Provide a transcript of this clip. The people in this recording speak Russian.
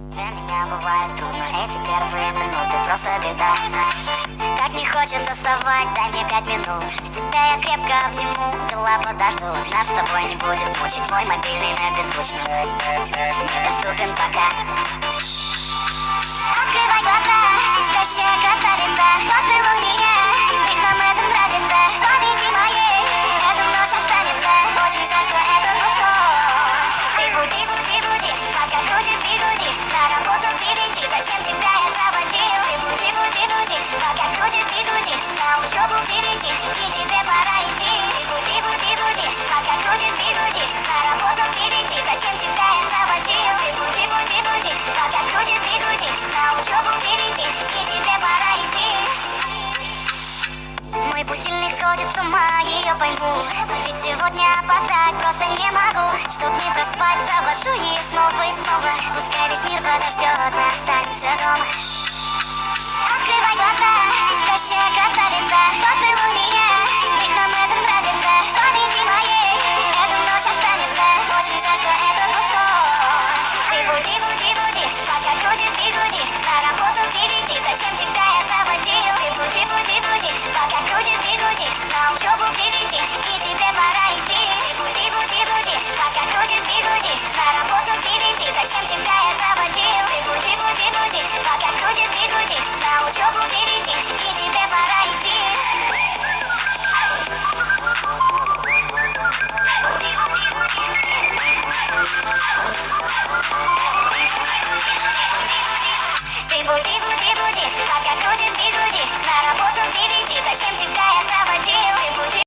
Для меня бывает трудно эти первые минуты, просто беда. Так не хочется вставать, дай мне 5 минут. Тебя я крепко обниму, дела подождут. Нас с тобой не будет мучить твой мобильный на беззвучном. Недоступен пока. Открывай глаза, спящая красавица, поцелуй меня, ведь нам это нравится. В памяти моей эта ночь останется. Очень жаль, что это был сон. Ты буди, буди, буди, пока крутит бигуди. На работу приведи, зачем тебя я заводил? Ты буди, буди, буди, пока крутит бигуди. На учебу приведи, и тебе пора идти. Ты буди, буди, буди, пока крутит бигуди. На работу приведи, зачем тебя я заводил? Ты буди, буди, буди, пока крутит бигуди. На учебу приведи, и тебе пора идти. Мой будильник сходит с ума, ее пойму. Ведь сегодня опоздать просто не могу. Чтоб не проспать, завожу ее снова и снова. Пускай весь мир подождет, мы останемся дома.